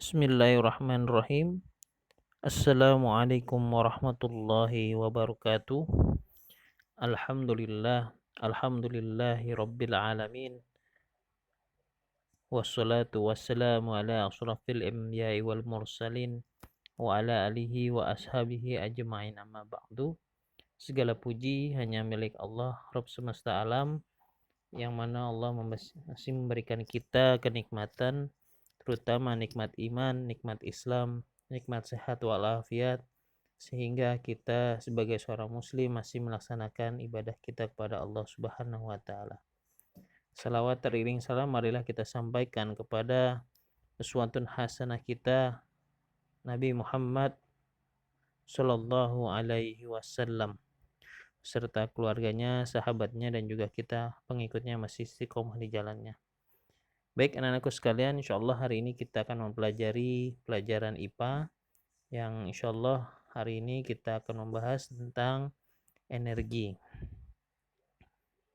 Bismillahirrahmanirrahim. Assalamualaikum warahmatullahi wabarakatuh. Alhamdulillahi rabbil alamin. Wassalatu wassalamu ala asrafil anbiya'i wal mursalin wa ala alihi wa ashabihi ajma'in, amma ba'du. Segala puji hanya milik Allah, Rabb semesta alam, yang mana Allah masih memberikan kita kenikmatan, terutama nikmat iman, nikmat Islam, nikmat sehat walafiat, sehingga kita sebagai seorang muslim masih melaksanakan ibadah kita kepada Allah Subhanahu wa taala. Salawat teriring salam marilah kita sampaikan kepada uswatun hasanah kita, Nabi Muhammad sallallahu alaihi wasallam, serta keluarganya, sahabatnya, dan juga kita pengikutnya masih istiqomah di jalannya. Baik anak-anakku sekalian, insyaallah hari ini kita akan mempelajari pelajaran IPA yang insyaallah hari ini kita akan membahas tentang energi.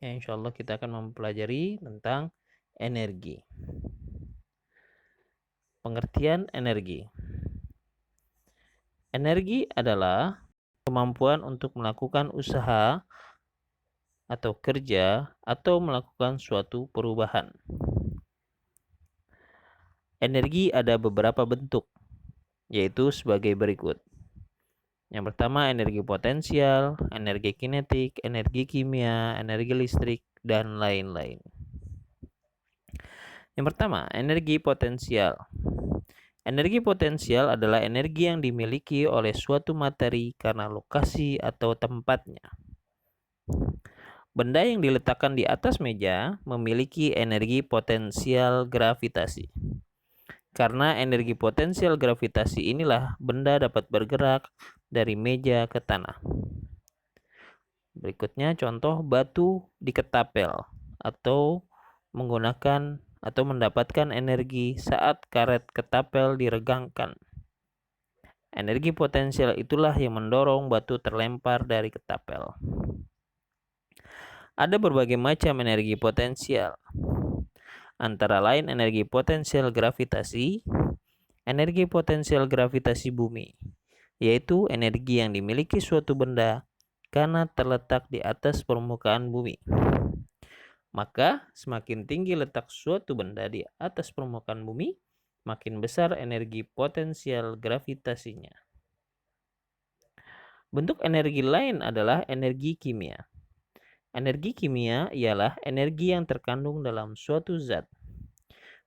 Ya, insyaallah kita akan mempelajari tentang energi. Pengertian energi. Energi adalah kemampuan untuk melakukan usaha atau kerja atau melakukan suatu perubahan. Energi ada beberapa bentuk, yaitu sebagai berikut. Yang pertama, energi potensial, energi kinetik, energi kimia, energi listrik, dan lain-lain. Yang pertama, energi potensial. Energi potensial adalah energi yang dimiliki oleh suatu materi karena lokasi atau tempatnya. Benda yang diletakkan di atas meja memiliki energi potensial gravitasi. Karena energi potensial gravitasi inilah benda dapat bergerak dari meja ke tanah. Berikutnya contoh batu diketapel atau menggunakan atau mendapatkan energi saat karet ketapel diregangkan. Energi potensial itulah yang mendorong batu terlempar dari ketapel. Ada berbagai macam energi potensial. Antara lain energi potensial gravitasi, energi potensial gravitasi bumi, yaitu energi yang dimiliki suatu benda karena terletak di atas permukaan bumi. Maka semakin tinggi letak suatu benda di atas permukaan bumi, makin besar energi potensial gravitasinya. Bentuk energi lain adalah energi kimia. Energi kimia ialah energi yang terkandung dalam suatu zat.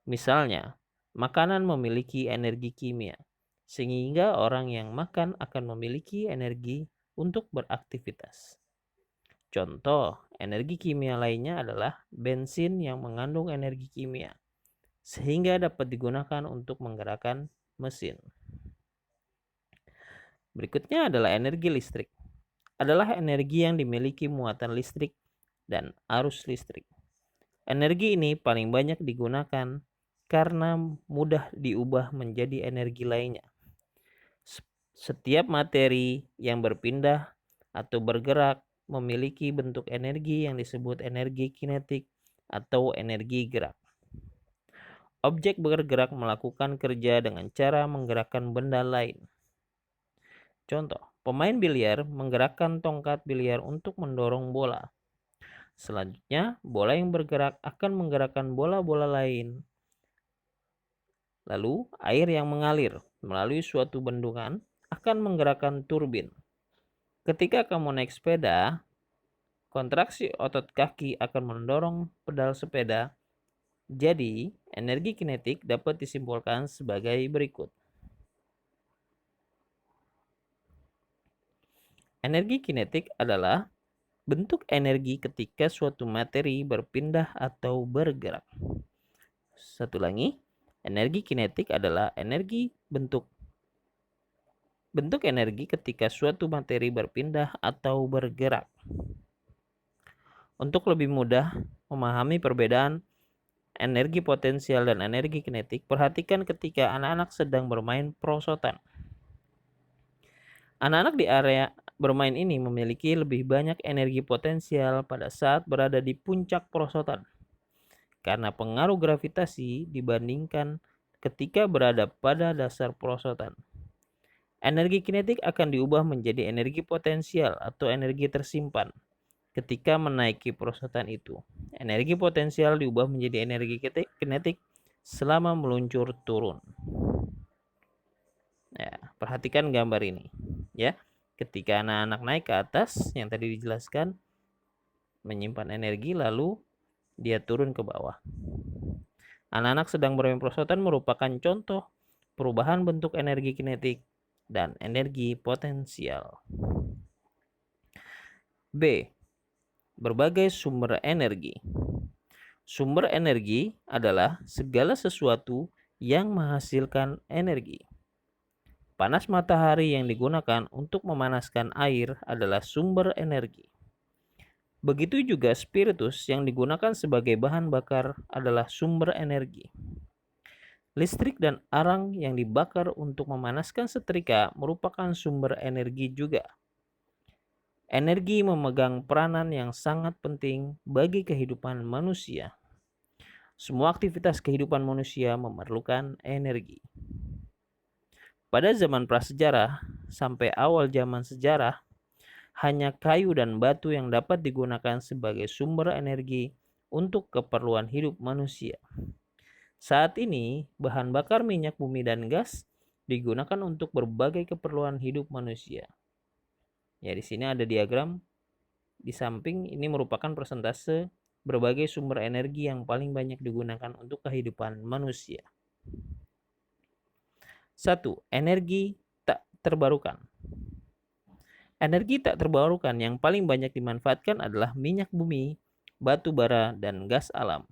Misalnya, makanan memiliki energi kimia, sehingga orang yang makan akan memiliki energi untuk beraktivitas. Contoh, energi kimia lainnya adalah bensin yang mengandung energi kimia, sehingga dapat digunakan untuk menggerakkan mesin. Berikutnya adalah energi listrik. Adalah energi yang dimiliki muatan listrik dan arus listrik. Energi ini paling banyak digunakan karena mudah diubah menjadi energi lainnya. Setiap materi yang berpindah atau bergerak memiliki bentuk energi yang disebut energi kinetik atau energi gerak. Objek bergerak melakukan kerja dengan cara menggerakkan benda lain. Contoh, pemain biliar menggerakkan tongkat biliar untuk mendorong bola. Selanjutnya, bola yang bergerak akan menggerakkan bola-bola lain. Lalu, air yang mengalir melalui suatu bendungan akan menggerakkan turbin. Ketika kamu naik sepeda, kontraksi otot kaki akan mendorong pedal sepeda. Jadi, energi kinetik dapat disimpulkan sebagai berikut. Energi kinetik adalah bentuk energi ketika suatu materi berpindah atau bergerak. Satu lagi, energi kinetik adalah bentuk energi ketika suatu materi berpindah atau bergerak. Untuk lebih mudah memahami perbedaan energi potensial dan energi kinetik, perhatikan ketika anak-anak sedang bermain perosotan. Anak-anak di area bermain ini memiliki lebih banyak energi potensial pada saat berada di puncak perosotan karena pengaruh gravitasi dibandingkan ketika berada pada dasar perosotan. Energi kinetik akan diubah menjadi energi potensial atau energi tersimpan ketika menaiki perosotan itu. Energi potensial diubah menjadi energi kinetik selama meluncur turun. Ya, perhatikan gambar ini. Ya, ketika anak-anak naik ke atas, yang tadi dijelaskan, menyimpan energi lalu dia turun ke bawah. Anak-anak sedang bermain perosotan merupakan contoh perubahan bentuk energi kinetik dan energi potensial. B. Berbagai sumber energi. Sumber energi adalah segala sesuatu yang menghasilkan energi. Panas matahari yang digunakan untuk memanaskan air adalah sumber energi. Begitu juga spiritus yang digunakan sebagai bahan bakar adalah sumber energi. Listrik dan arang yang dibakar untuk memanaskan setrika merupakan sumber energi juga. Energi memegang peranan yang sangat penting bagi kehidupan manusia. Semua aktivitas kehidupan manusia memerlukan energi. Pada zaman prasejarah sampai awal zaman sejarah, hanya kayu dan batu yang dapat digunakan sebagai sumber energi untuk keperluan hidup manusia. Saat ini, bahan bakar minyak bumi dan gas digunakan untuk berbagai keperluan hidup manusia. Ya, di sini ada diagram di samping, ini merupakan persentase berbagai sumber energi yang paling banyak digunakan untuk kehidupan manusia. 1. Energi tak terbarukan. Energi tak terbarukan yang paling banyak dimanfaatkan adalah minyak bumi, batu bara, dan gas alam.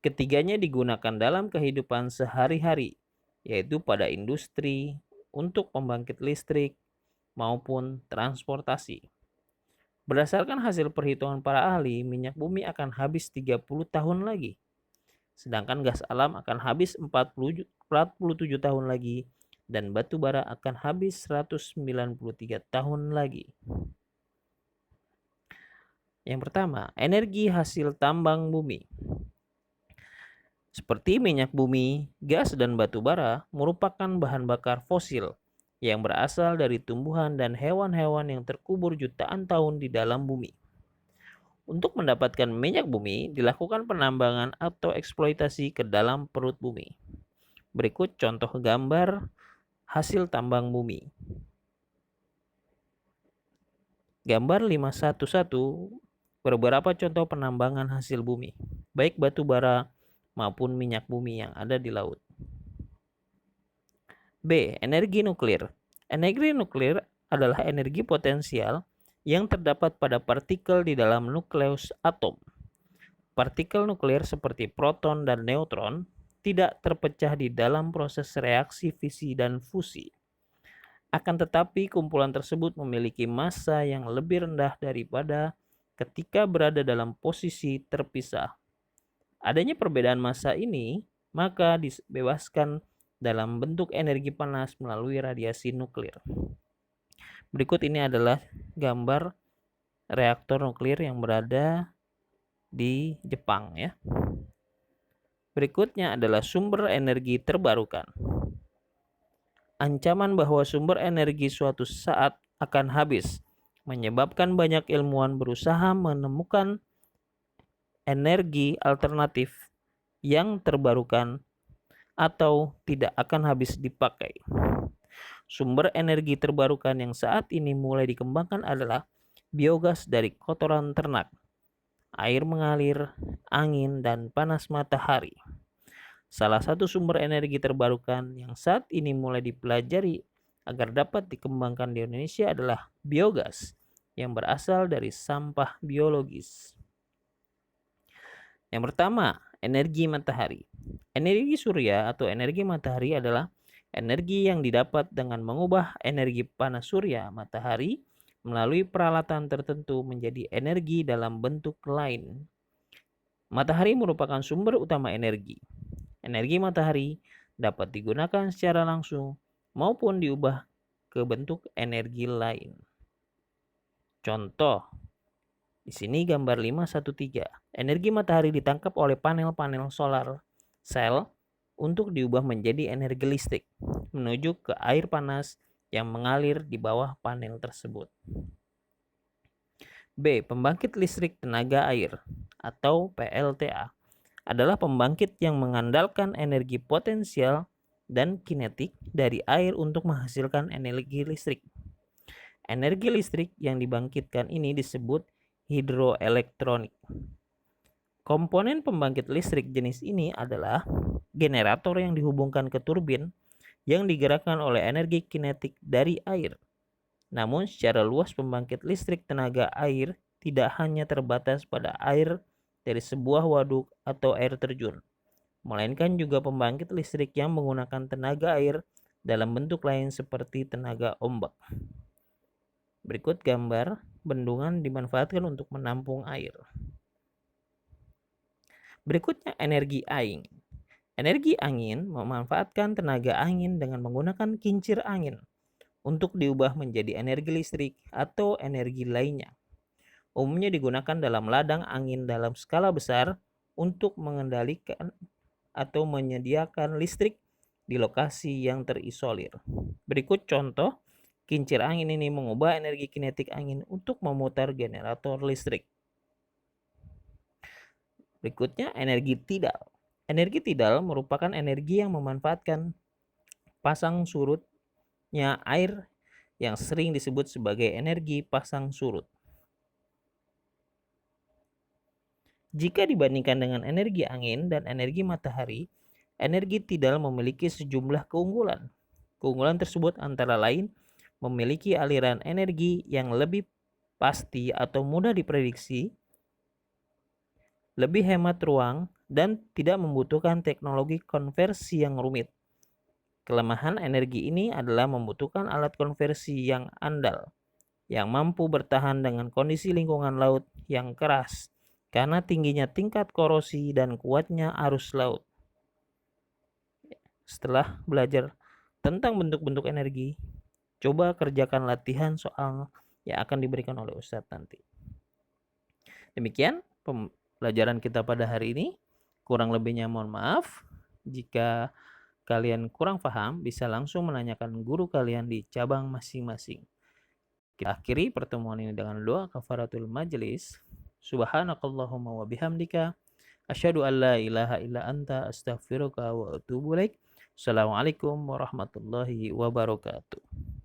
Ketiganya digunakan dalam kehidupan sehari-hari, yaitu pada industri, untuk pembangkit listrik, maupun transportasi. Berdasarkan hasil perhitungan para ahli, minyak bumi akan habis 30 tahun lagi. Sedangkan gas alam akan habis 47 tahun lagi, dan batu bara akan habis 193 tahun lagi. Yang pertama, energi hasil tambang bumi. Seperti minyak bumi, gas, dan batu bara merupakan bahan bakar fosil yang berasal dari tumbuhan dan hewan-hewan yang terkubur jutaan tahun di dalam bumi. Untuk mendapatkan minyak bumi, dilakukan penambangan atau eksploitasi ke dalam perut bumi. Berikut contoh gambar hasil tambang bumi. Gambar 511 beberapa contoh penambangan hasil bumi, baik batu bara maupun minyak bumi yang ada di laut. B. Energi nuklir. Energi nuklir adalah energi potensial yang terdapat pada partikel di dalam nukleus atom. Partikel nuklir seperti proton dan neutron tidak terpecah di dalam proses reaksi fisi dan fusi. Akan tetapi, kumpulan tersebut memiliki massa yang lebih rendah daripada ketika berada dalam posisi terpisah. Adanya perbedaan massa ini, maka dibebaskan dalam bentuk energi panas melalui radiasi nuklir. Berikut ini adalah gambar reaktor nuklir yang berada di Jepang ya. Berikutnya adalah sumber energi terbarukan. Ancaman bahwa sumber energi suatu saat akan habis menyebabkan banyak ilmuwan berusaha menemukan energi alternatif yang terbarukan atau tidak akan habis dipakai. Sumber energi terbarukan yang saat ini mulai dikembangkan adalah biogas dari kotoran ternak, air mengalir, angin, dan panas matahari. Salah satu sumber energi terbarukan yang saat ini mulai dipelajari agar dapat dikembangkan di Indonesia adalah biogas yang berasal dari sampah biologis. Yang pertama, energi matahari. Energi surya atau energi matahari adalah energi yang didapat dengan mengubah energi panas surya matahari melalui peralatan tertentu menjadi energi dalam bentuk lain. Matahari merupakan sumber utama energi. Energi matahari dapat digunakan secara langsung maupun diubah ke bentuk energi lain. Contoh, di sini gambar 513. Energi matahari ditangkap oleh panel-panel solar cell untuk diubah menjadi energi listrik menuju ke air panas yang mengalir di bawah panel tersebut. B. Pembangkit listrik tenaga air atau PLTA adalah pembangkit yang mengandalkan energi potensial dan kinetik dari air untuk menghasilkan energi listrik. Energi listrik yang dibangkitkan ini disebut hidroelektronik. Komponen pembangkit listrik jenis ini adalah generator yang dihubungkan ke turbin yang digerakkan oleh energi kinetik dari air. Namun secara luas pembangkit listrik tenaga air tidak hanya terbatas pada air dari sebuah waduk atau air terjun, melainkan juga pembangkit listrik yang menggunakan tenaga air dalam bentuk lain seperti tenaga ombak. Berikut gambar bendungan dimanfaatkan untuk menampung air. Berikutnya energi angin. Energi angin memanfaatkan tenaga angin dengan menggunakan kincir angin untuk diubah menjadi energi listrik atau energi lainnya. Umumnya digunakan dalam ladang angin dalam skala besar untuk mengendalikan atau menyediakan listrik di lokasi yang terisolir. Berikut contoh, kincir angin ini mengubah energi kinetik angin untuk memutar generator listrik. Berikutnya, energi tidal. Energi tidal merupakan energi yang memanfaatkan pasang surutnya air yang sering disebut sebagai energi pasang surut. Jika dibandingkan dengan energi angin dan energi matahari, energi tidal memiliki sejumlah keunggulan. Keunggulan tersebut antara lain memiliki aliran energi yang lebih pasti atau mudah diprediksi, lebih hemat ruang, dan tidak membutuhkan teknologi konversi yang rumit. Kelemahan energi ini adalah membutuhkan alat konversi yang andal, yang mampu bertahan dengan kondisi lingkungan laut yang keras, karena tingginya tingkat korosi dan kuatnya arus laut. Setelah belajar tentang bentuk-bentuk energi, coba kerjakan latihan soal yang akan diberikan oleh Ustadz nanti. Demikian pembelajaran kita pada hari ini. Kurang lebihnya mohon maaf. Jika kalian kurang paham, bisa langsung menanyakan guru kalian di cabang masing-masing. Kita akhiri pertemuan ini dengan doa kafaratul majelis. Subhanakallahumma wa bihamdika asyhadu an la ilaha illa anta astaghfiruka wa atubu ilaik. Assalamualaikum warahmatullahi wabarakatuh.